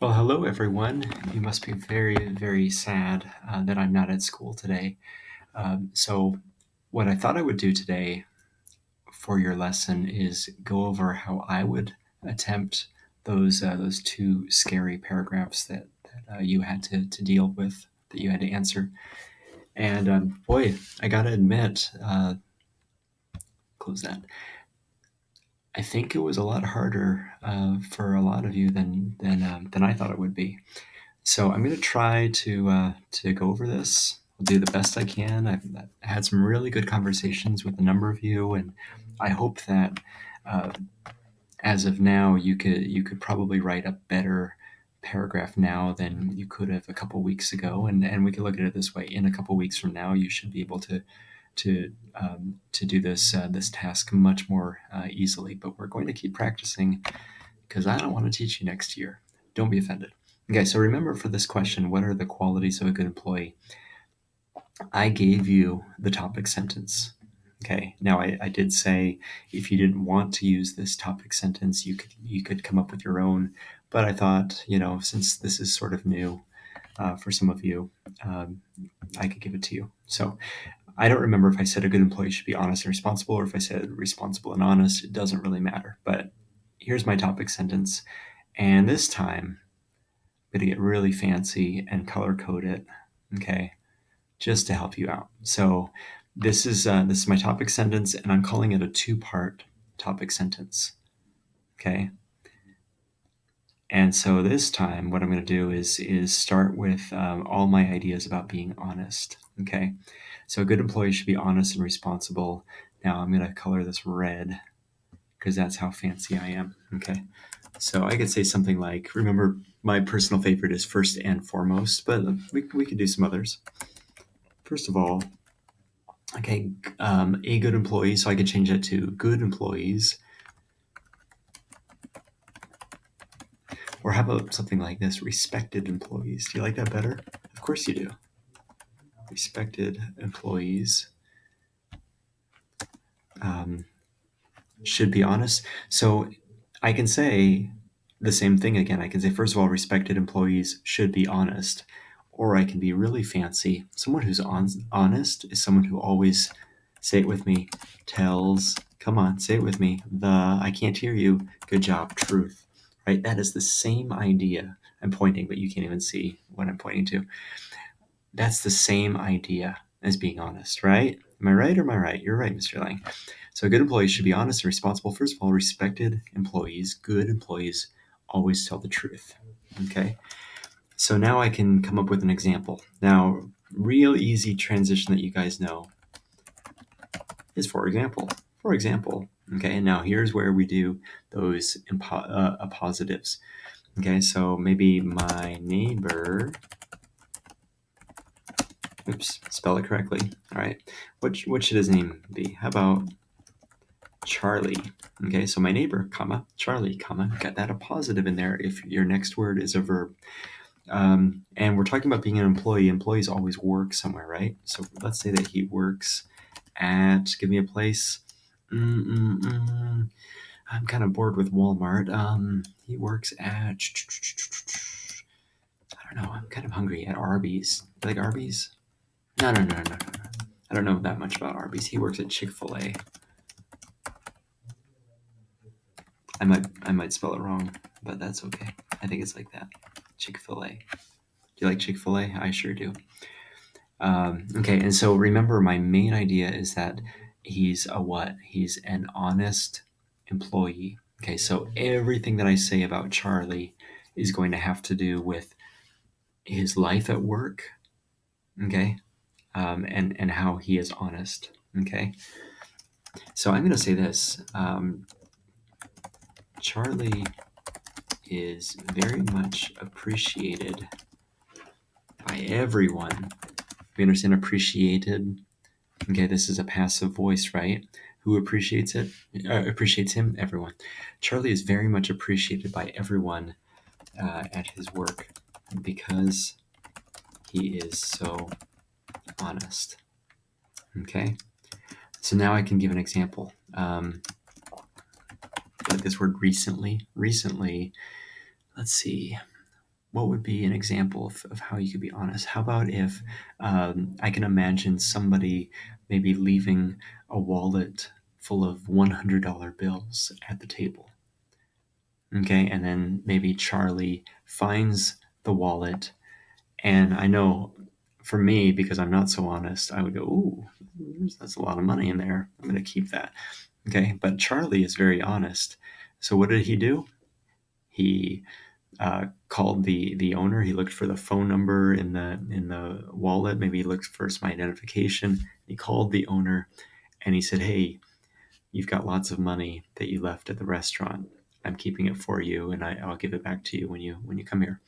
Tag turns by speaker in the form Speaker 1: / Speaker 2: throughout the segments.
Speaker 1: Well, hello everyone. You must be very, very sad that I'm not at school today. So what I thought I would do today for your lesson is go over how I would attempt those two scary paragraphs that you had to deal with, that you had to answer. And boy, I gotta admit, close that. I think it was a lot harder for a lot of you than I thought it would be. So I'm going to try to go over this. I'll do the best I can. I've had some really good conversations with a number of you, and I hope that uh, as of now you could probably write a better paragraph now than you could have a couple weeks ago. And we can look at it this way: in a couple weeks from now, you should be able to do this task much more easily. But we're going to keep practicing because I don't want to teach you next year. Don't be offended. Okay, so remember for this question, what are the qualities of a good employee? I gave you the topic sentence. Okay, now I did say if you didn't want to use this topic sentence, you could come up with your own. But I thought, since this is sort of new for some of you, I could give it to you. So I don't remember if I said a good employee should be honest and responsible, or if I said responsible and honest. It doesn't really matter. But here's my topic sentence. And this time, I'm going to get really fancy and color code it, okay, just to help you out. So this is my topic sentence, and I'm calling it a two-part topic sentence, okay? And so this time, what I'm going to do is start with all my ideas about being honest, okay? So a good employee should be honest and responsible. Now I'm going to color this red because that's how fancy I am, okay? So I could say something like, remember, my personal favorite is first and foremost, but we could do some others. First of all, okay, a good employee, so I could change that to good employees. Or how about something like this, respected employees? Do you like that better? Of course you do. Respected employees should be honest. So I can say the same thing again. I can say, first of all, respected employees should be honest. Or I can be really fancy. Someone who's honest is someone who always, say it with me, tells, come on, say it with me, I can't hear you, good job, truth, right? That is the same idea. I'm pointing, but you can't even see what I'm pointing to. That's the same idea as being honest, right? Am I right or am I right? You're right, Mr. Laing. So a good employee should be honest and responsible. First of all, respected employees, good employees, always tell the truth, okay? So now I can come up with an example. Now, real easy transition that you guys know is for example. For example, okay? And now here's where we do those positives. Okay, so maybe my neighbor, oops, spell it correctly. All right, what should his name be? How about Charlie? Okay, so my neighbor, comma, Charlie, comma, got that a positive in there if your next word is a verb. And we're talking about being an employee. Employees always work somewhere, right? So let's say that he works at, give me a place. I'm kind of bored with Walmart. He works at, I don't know, I'm kind of hungry, at Arby's. You like Arby's? No. I don't know that much about Arby's. He works at Chick-fil-A. I might spell it wrong, but that's okay. I think it's like that. Chick-fil-A. Do you like Chick-fil-A? I sure do. Okay, and so remember, my main idea is that he's a what? He's an honest employee. Okay, so everything that I say about Charlie is going to have to do with his life at work, okay, and how he is honest, okay? So I'm going to say this. Charlie is very much appreciated by everyone. We understand appreciated. Okay, this is a passive voice, right? Who appreciates it? Appreciates him? Everyone. Charlie is very much appreciated by everyone at his work because he is so honest. Okay, so now I can give an example. Like this word recently. Recently, let's see. what would be an example of how you could be honest? How about if I can imagine somebody maybe leaving a wallet full of $100 bills at the table. Okay, and then maybe Charlie finds the wallet, and I know for me, because I'm not so honest, I would go, ooh, that's a lot of money in there. I'm going to keep that. Okay, but Charlie is very honest. So what did he do? He called the owner. He looked for the phone number in the wallet. Maybe he looked for some identification. He called the owner, and he said, "Hey, you've got lots of money that you left at the restaurant. I'm keeping it for you, and I'll give it back to you when you come here."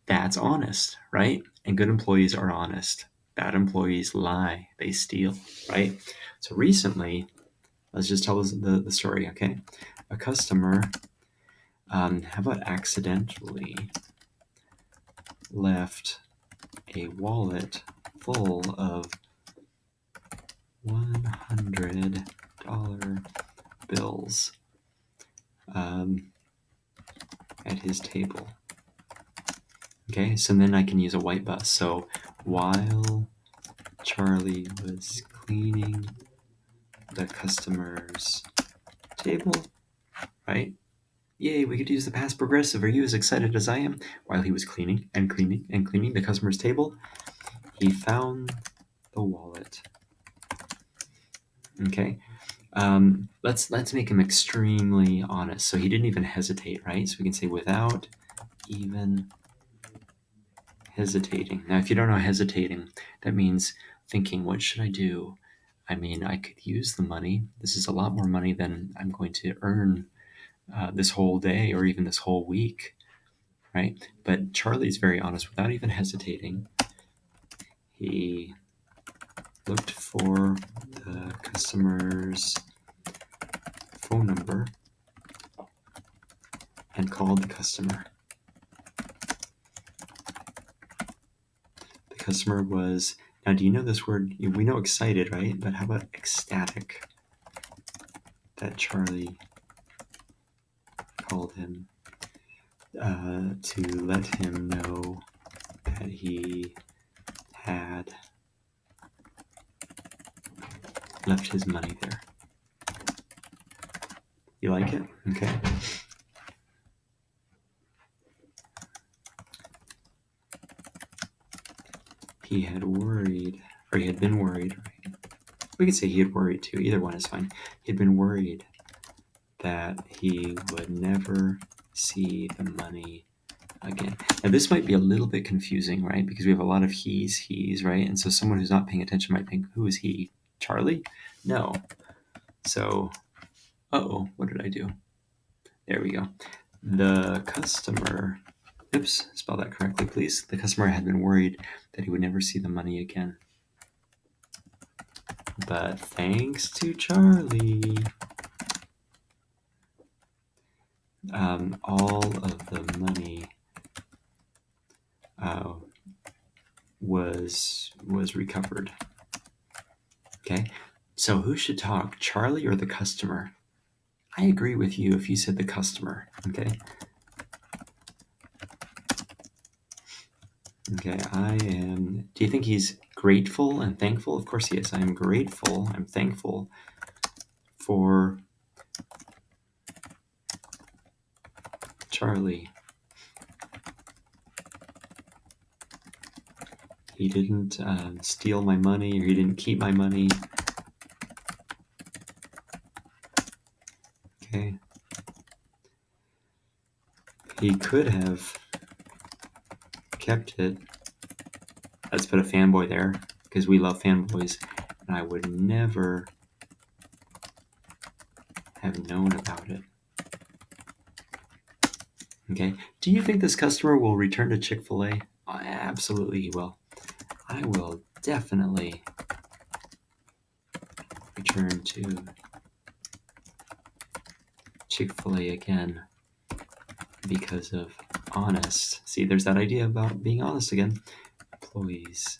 Speaker 1: That's honest, right? And good employees are honest. Bad employees lie. They steal, right? So recently, let's just tell us the story, okay? A customer, how about accidentally left a wallet full of $100 bills at his table. Okay, so then I can use a white bus. So while Charlie was cleaning the customer's table, right? Yay, we could use the past progressive. Are you as excited as I am? While he was cleaning and cleaning and cleaning the customer's table, he found the wallet. Okay, let's make him extremely honest. So he didn't even hesitate, right? So we can say without even hesitating. Now, if you don't know hesitating, that means thinking, what should I do? I mean, I could use the money. This is a lot more money than I'm going to earn this whole day or even this whole week, right? But Charlie's very honest. Without even hesitating, he looked for the customer's phone number and called the customer. The customer was, now do you know this word? We know excited, right? But how about ecstatic that Charlie called him to let him know that he had left his money there. You like it? Okay. He had worried, or he had been worried, right? We could say he had worried too. Either one is fine. He had been worried that he would never see the money again. Now this might be a little bit confusing, right? Because we have a lot of he's, right? And so someone who's not paying attention might think, who is he? Charlie? No. So, uh-oh, what did I do? There we go. The customer, oops, spell that correctly, please. The customer had been worried that he would never see the money again. But thanks to Charlie, all of the money was recovered. Okay, so who should talk, Charlie or the customer? I agree with you if you said the customer. Okay. Okay, I am. Do you think he's grateful and thankful? Of course he is. I am grateful. I'm thankful for Charlie. He didn't steal my money, or he didn't keep my money. Okay. He could have kept it. Let's put a fanboy there, because we love fanboys, and I would never have known about it. Okay. Do you think this customer will return to Chick-fil-A? Oh, absolutely he will. I will definitely return to Chick-fil-A again because of honest. See, there's that idea about being honest again. Employees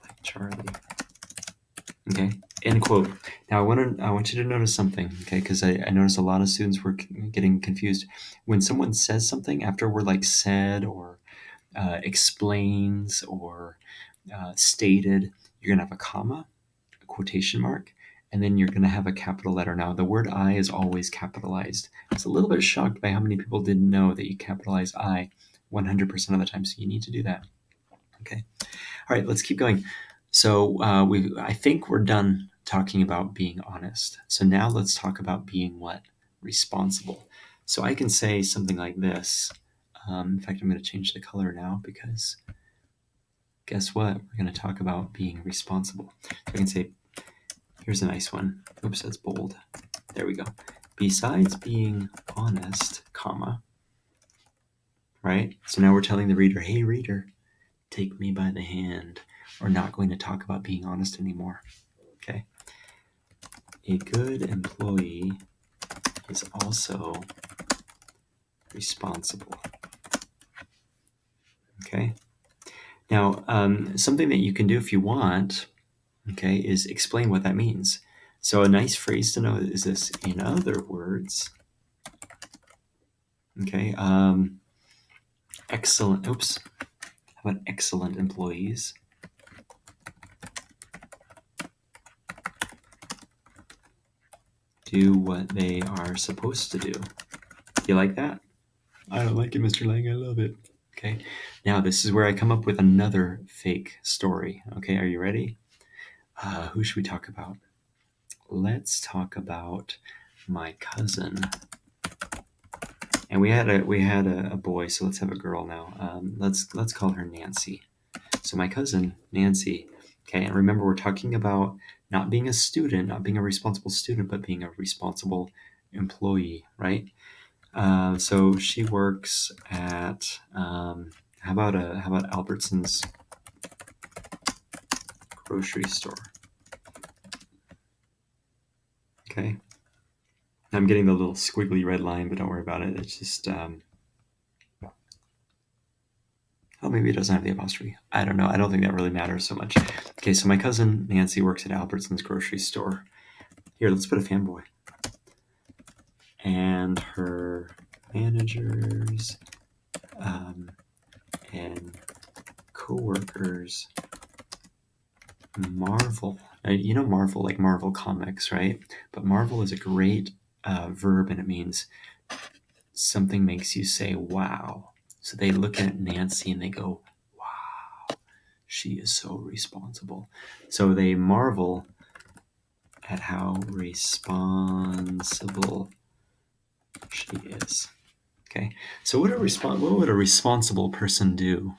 Speaker 1: like Charlie. Okay, End quote. Now I want you to notice something, okay? Because I noticed a lot of students were getting confused. When someone says something after we're like said or explains or stated, you're gonna have a comma, a quotation mark, and then you're gonna have a capital letter. Now the word I is always capitalized. I was a little bit shocked by how many people didn't know that you capitalize I 100% of the time, so you need to do that. Okay. All right, let's keep going. So I think we're done talking about being honest. So now let's talk about being what? Responsible. So I can say something like this. In fact, I'm going to change the color now because guess what? We're going to talk about being responsible. So I can say, here's a nice one. Oops, that's bold. There we go. Besides being honest, comma, right? So now we're telling the reader, hey, reader, take me by the hand. We're not going to talk about being honest anymore. Okay. A good employee is also responsible. Okay. Now, something that you can do if you want, okay, is explain what that means. So a nice phrase to know is this: in other words, okay, excellent, oops, how about excellent employees do what they are supposed to do. You like that? I don't like it, Mr. Laing. I love it. Okay. Now, this is where I come up with another fake story. Okay. Are you ready? Who should we talk about? Let's talk about my cousin. And we had a boy, so let's have a girl now. Let's call her Nancy. So my cousin, Nancy. Okay. And remember, we're talking about not being a student, not being a responsible student, but being a responsible employee, right? So she works at how about Albertsons grocery store? Okay. I'm getting the little squiggly red line, but don't worry about it. It's just oh, maybe it doesn't have the apostrophe. I don't know. I don't think that really matters so much. Okay, so my cousin Nancy works at Albertsons grocery store. Here, let's put a fanboy. And her managers and coworkers marvel. You know Marvel, like Marvel Comics, right? But marvel is a great verb, and it means something makes you say, wow. So they look at Nancy and they go, wow, she is so responsible. So they marvel at how responsible she is. Okay, so what would a responsible person do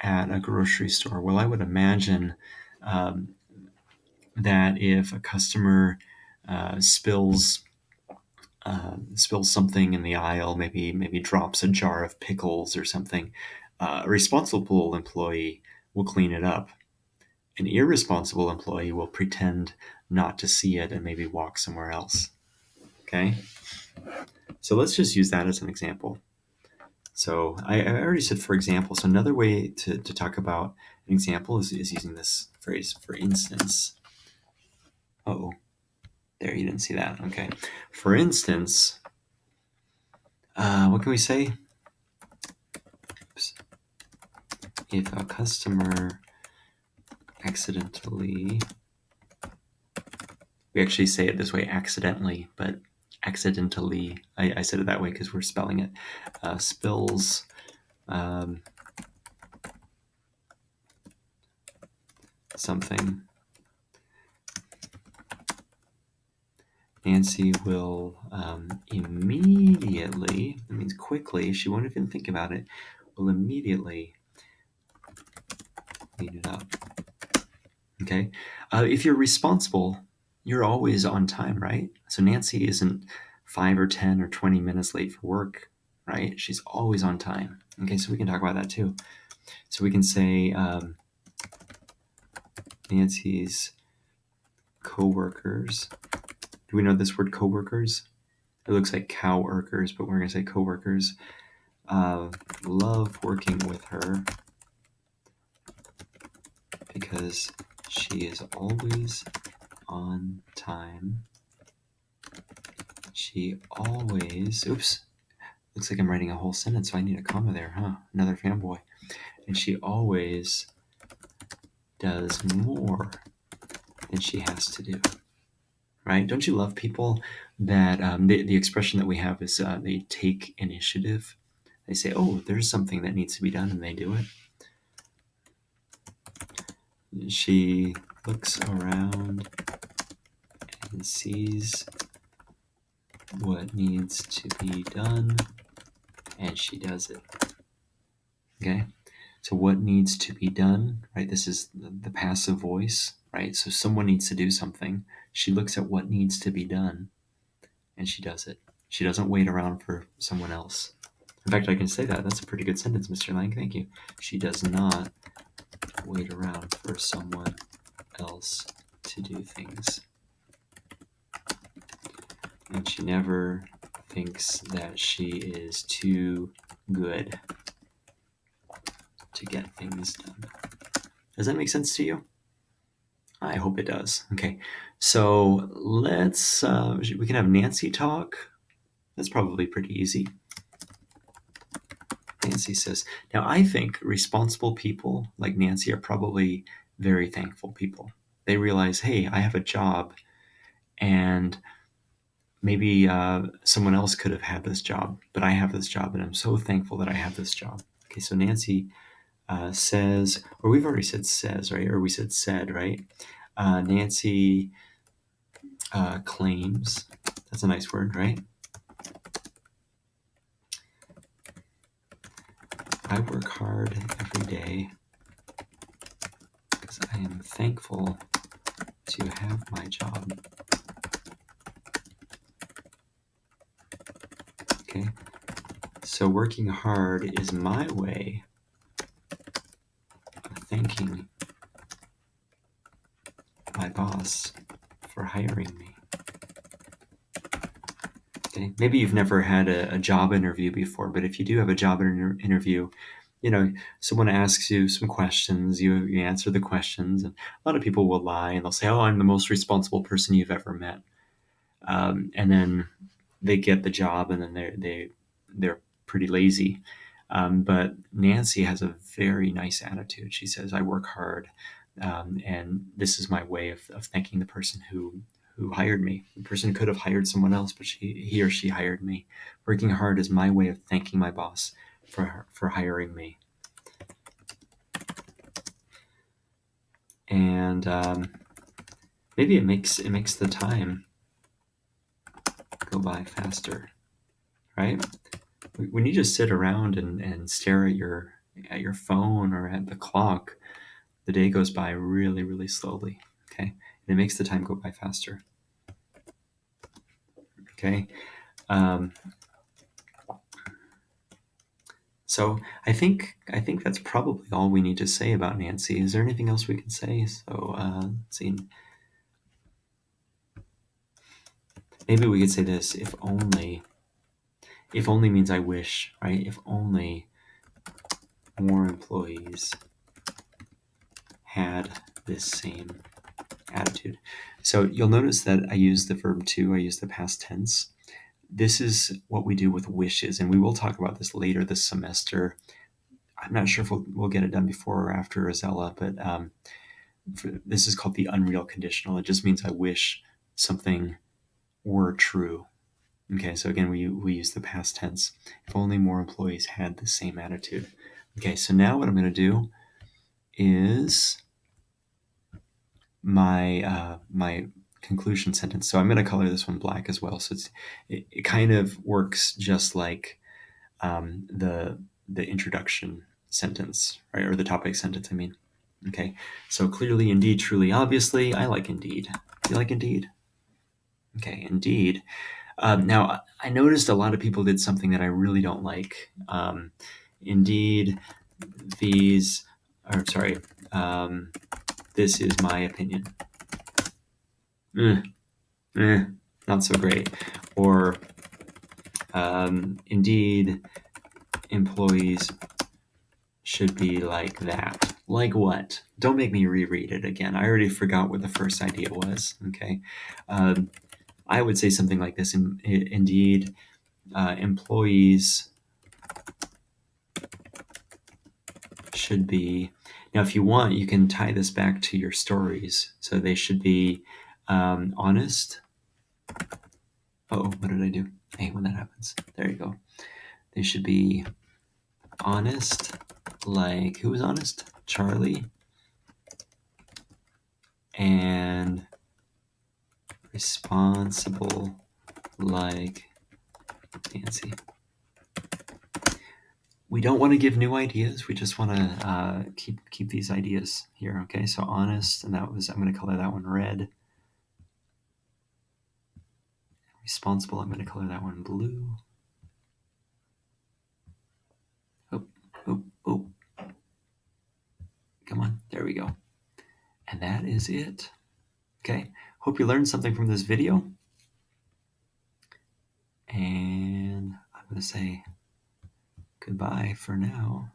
Speaker 1: at a grocery store? Well, I would imagine that if a customer spills something in the aisle, maybe drops a jar of pickles or something, a responsible employee will clean it up. An irresponsible employee will pretend not to see it and maybe walk somewhere else. Okay? So let's just use that as an example. So I already said for example. So another way to talk about an example is using this phrase, for instance. Uh-oh. There, you didn't see that. Okay. For instance, what can we say? Oops. If a customer accidentally, we actually say it this way, accidentally, but accidentally, I said it that way because we're spelling it, spills something, Nancy will immediately, that means quickly, she won't even think about it, will immediately clean it up. Okay? If you're responsible, you're always on time, right? So Nancy isn't 5 or 10 or 20 minutes late for work, right? She's always on time. Okay, so we can talk about that too. So we can say Nancy's coworkers. Do we know this word coworkers? It looks like cow-workers, but we're going to say coworkers love working with her because she is always on time. She always, oops, looks like I'm writing a whole sentence, so I need a comma there, huh? Another fanboy. And she always does more than she has to do. Right? Don't you love people that the expression that we have is they take initiative? They say, oh, there's something that needs to be done, and they do it. She looks around and sees what needs to be done, and she does it. Okay? So what needs to be done, right? This is the passive voice, right? So someone needs to do something. She looks at what needs to be done, and she does it. She doesn't wait around for someone else. In fact, I can say that. That's a pretty good sentence, Mr. Laing. Thank you. She does not wait around for someone else to do things. And she never thinks that she is too good to get things done. Does that make sense to you? I hope it does. Okay, so let's, we can have Nancy talk. That's probably pretty easy. Nancy says, now I think responsible people like Nancy are probably very thankful people. They realize, hey, I have a job, and maybe someone else could have had this job, but I have this job, and I'm so thankful that I have this job. Okay, so Nancy says, or we've already said says, right? Or we said, right? Nancy claims, that's a nice word, right? I work hard every day because I am thankful to have my job. Okay, so working hard is my way of thanking my boss for hiring me. Okay, maybe you've never had a job interview before, but if you do have a job interview, you know, someone asks you some questions, you answer the questions, and a lot of people will lie and they'll say, oh, I'm the most responsible person you've ever met. And then they get the job, and then they're pretty lazy. But Nancy has a very nice attitude. She says, I work hard, and this is my way of thanking the person who hired me. The person could have hired someone else, but he or she hired me. Working hard is my way of thanking my boss for hiring me. And maybe it makes the time go by faster, right? When you just sit around and stare at your phone or at the clock, the day goes by really, really slowly. Okay, and it makes the time go by faster. Okay. So I think that's probably all we need to say about Nancy. Is there anything else we can say? So let's see. Maybe we could say this: if only means I wish, right? If only more employees had this same attitude. So you'll notice that I use the verb to, I use the past tense. This is what we do with wishes, and we will talk about this later this semester. I'm not sure if we'll get it done before or after Rosella, but this is called the unreal conditional. It just means I wish something were true. Okay, so again, we use the past tense. If only more employees had the same attitude. Okay, so now what I'm going to do is my my conclusion sentence. So I'm going to color this one black as well. So it kind of works just like the introduction sentence, right? Or the topic sentence, I mean. Okay, so clearly, indeed, truly, obviously. I like indeed. Do you like indeed? Okay, indeed. Now, I noticed a lot of people did something that I really don't like. Indeed, these, or sorry, this is my opinion. Not so great. Or, indeed, employees should be like that. Like what? Don't make me reread it again. I already forgot what the first idea was. Okay. I would say something like this. Indeed, employees should be. Now, if you want, you can tie this back to your stories. So they should be honest. Oh, what did I do? I hate when that happens. There you go. They should be honest, like who was honest? Charlie. And responsible, like Nancy. We don't want to give new ideas. We just want to keep these ideas here. Okay, so honest, and that was, I'm going to color that one red. Responsible, I'm going to color that one blue. Oh, come on, there we go. And that is it. Okay, hope you learned something from this video. And I'm going to say goodbye for now.